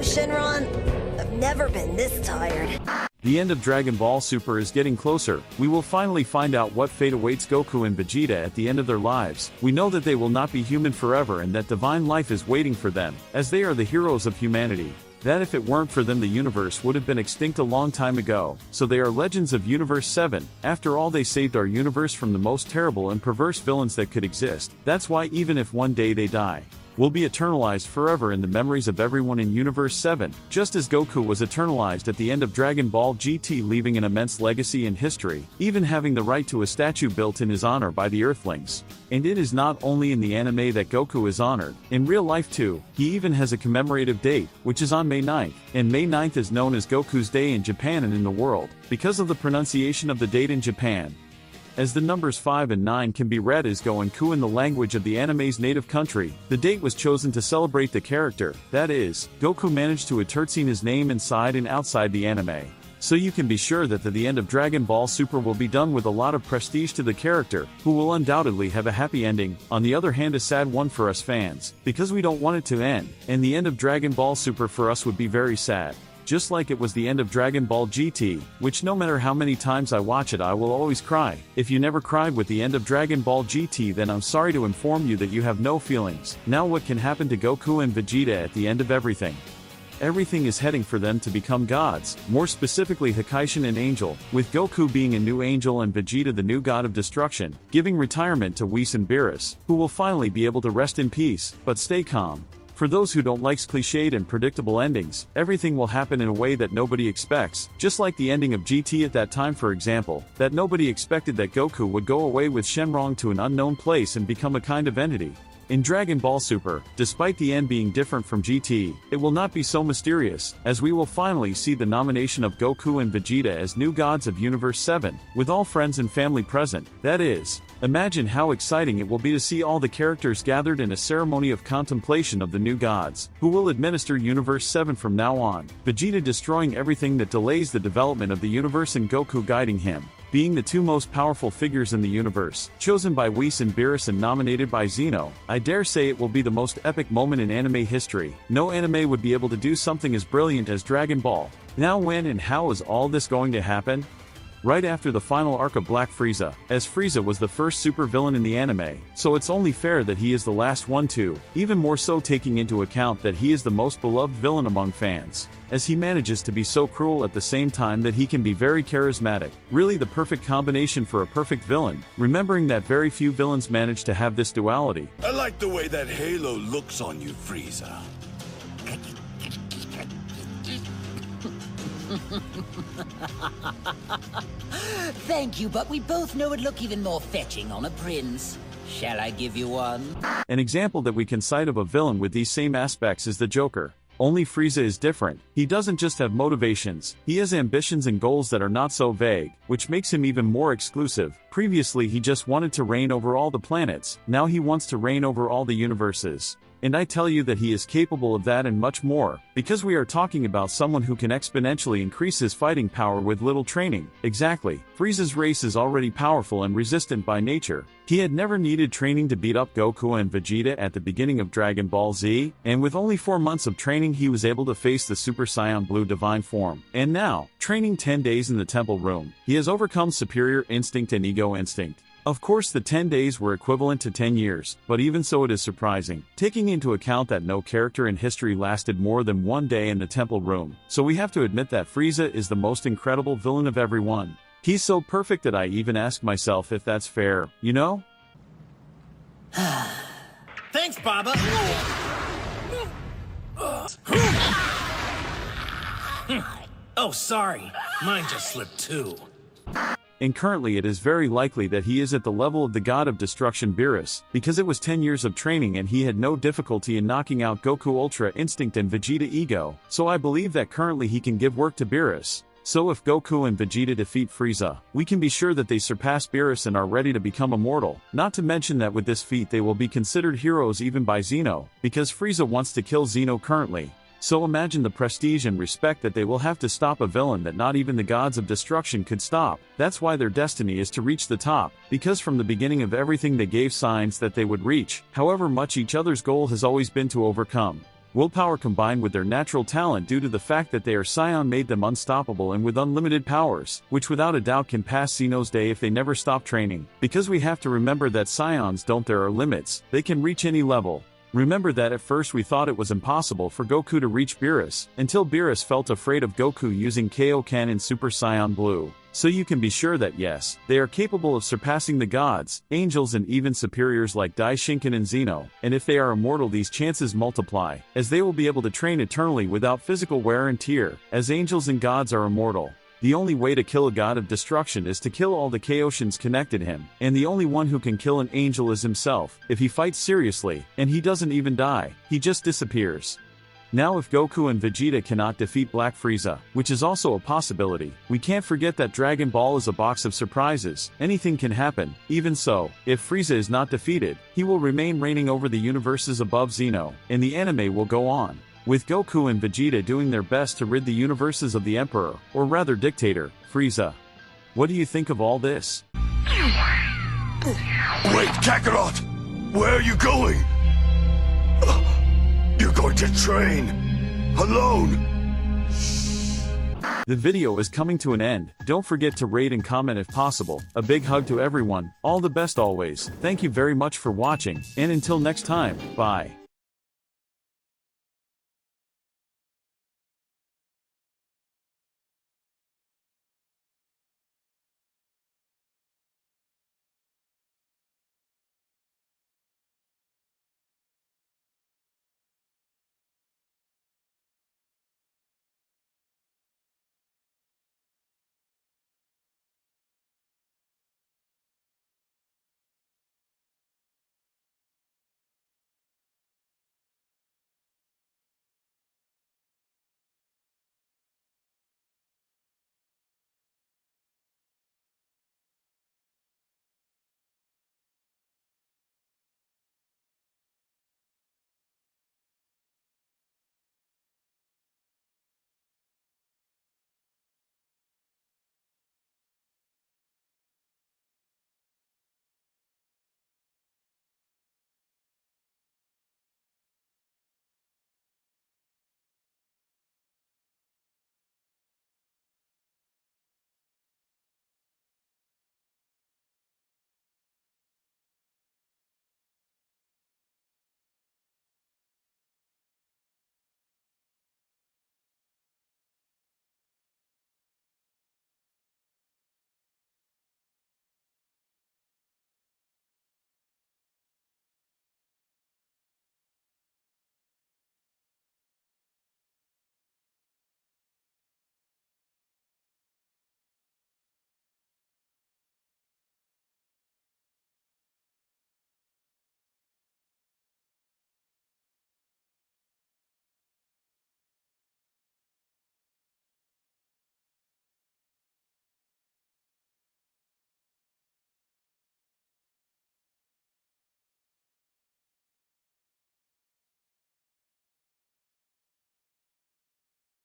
Shenron. I've never been this tired. The end of Dragon Ball Super is getting closer. We will finally find out what fate awaits Goku and Vegeta at the end of their lives. We know that they will not be human forever and that divine life is waiting for them, as they are the heroes of humanity. That if it weren't for them the universe would have been extinct a long time ago. So they are legends of Universe 7. After all, they saved our universe from the most terrible and perverse villains that could exist. That's why even if one day they die, will be eternalized forever in the memories of everyone in Universe 7, just as Goku was eternalized at the end of Dragon Ball GT, leaving an immense legacy in history, even having the right to a statue built in his honor by the Earthlings. And it is not only in the anime that Goku is honored, in real life too. He even has a commemorative date, which is on May 9th, and May 9th is known as Goku's Day in Japan and in the world, because of the pronunciation of the date in Japan, as the numbers 5 and 9 can be read as Go and Ku in the language of the anime's native country. The date was chosen to celebrate the character, that is, Goku managed to utertsine his name inside and outside the anime. So you can be sure that the end of Dragon Ball Super will be done with a lot of prestige to the character, who will undoubtedly have a happy ending, on the other hand a sad one for us fans, because we don't want it to end, and the end of Dragon Ball Super for us would be very sad. Just like it was the end of Dragon Ball GT, which no matter how many times I watch it I will always cry. If you never cried with the end of Dragon Ball GT, then I'm sorry to inform you that you have no feelings. Now what can happen to Goku and Vegeta at the end of everything? Everything is heading for them to become gods, more specifically Hakaishin and Angel, with Goku being a new angel and Vegeta the new god of destruction, giving retirement to Whis and Beerus, who will finally be able to rest in peace, but stay calm. For those who don't like cliched and predictable endings, everything will happen in a way that nobody expects, just like the ending of GT at that time, for example, that nobody expected that Goku would go away with Shenron to an unknown place and become a kind of entity. In Dragon Ball Super, despite the end being different from GT, it will not be so mysterious, as we will finally see the nomination of Goku and Vegeta as new gods of Universe 7, with all friends and family present. That is, imagine how exciting it will be to see all the characters gathered in a ceremony of contemplation of the new gods, who will administer Universe 7 from now on, Vegeta destroying everything that delays the development of the universe and Goku guiding him, being the two most powerful figures in the universe, chosen by Whis and Beerus and nominated by Zeno. I dare say it will be the most epic moment in anime history. No anime would be able to do something as brilliant as Dragon Ball. Now when and how is all this going to happen? Right after the final arc of Black Frieza, as Frieza was the first super villain in the anime, so it's only fair that he is the last one too, even more so taking into account that he is the most beloved villain among fans, as he manages to be so cruel at the same time that he can be very charismatic, really the perfect combination for a perfect villain, remembering that very few villains manage to have this duality. I like the way that halo looks on you, Frieza. Thank you, but we both know it'd look even more fetching on a prince. Shall I give you one? An example that we can cite of a villain with these same aspects is the Joker. Only Frieza is different. He doesn't just have motivations, he has ambitions and goals that are not so vague, which makes him even more exclusive. Previously he just wanted to reign over all the planets, now he wants to reign over all the universes. And I tell you that he is capable of that and much more, because we are talking about someone who can exponentially increase his fighting power with little training. Exactly, Frieza's race is already powerful and resistant by nature. He had never needed training to beat up Goku and Vegeta at the beginning of Dragon Ball Z, and with only 4 months of training he was able to face the Super Saiyan Blue divine form. And now, training 10 days in the temple room, he has overcome superior instinct and ego instinct. Of course the 10 days were equivalent to 10 years, but even so it is surprising, taking into account that no character in history lasted more than 1 day in the temple room, so we have to admit that Frieza is the most incredible villain of everyone. He's so perfect that I even ask myself if that's fair, you know? Thanks, Baba! Oh, sorry. Mine just slipped too. And currently it is very likely that he is at the level of the god of destruction Beerus, because it was 10 years of training and he had no difficulty in knocking out Goku Ultra Instinct and Vegeta Ego, so I believe that currently he can give work to Beerus. So if Goku and Vegeta defeat Frieza, we can be sure that they surpass Beerus and are ready to become immortal, not to mention that with this feat they will be considered heroes even by Zeno, because Frieza wants to kill Zeno currently. So imagine the prestige and respect that they will have to stop a villain that not even the gods of destruction could stop. That's why their destiny is to reach the top, because from the beginning of everything they gave signs that they would reach, however much each other's goal has always been to overcome. Willpower combined with their natural talent due to the fact that they are Saiyan made them unstoppable and with unlimited powers, which without a doubt can pass Xeno's day if they never stop training. Because we have to remember that Saiyans don't, there are limits, they can reach any level. Remember that at first we thought it was impossible for Goku to reach Beerus, until Beerus felt afraid of Goku using Kaioken in Super Saiyan Blue. So you can be sure that yes, they are capable of surpassing the gods, angels and even superiors like Daishinkan and Xeno, and if they are immortal these chances multiply, as they will be able to train eternally without physical wear and tear, as angels and gods are immortal. The only way to kill a god of destruction is to kill all the Kaioshins connected him, and the only one who can kill an angel is himself. If he fights seriously, and he doesn't even die, he just disappears. Now if Goku and Vegeta cannot defeat Black Frieza, which is also a possibility, we can't forget that Dragon Ball is a box of surprises, anything can happen. Even so, if Frieza is not defeated, he will remain reigning over the universes above Xeno, and the anime will go on, with Goku and Vegeta doing their best to rid the universes of the Emperor, or rather dictator, Frieza. What do you think of all this? Wait, Kakarot! Where are you going? You're going to train alone! The video is coming to an end. Don't forget to rate and comment if possible. A big hug to everyone. All the best always. Thank you very much for watching, and until next time, bye.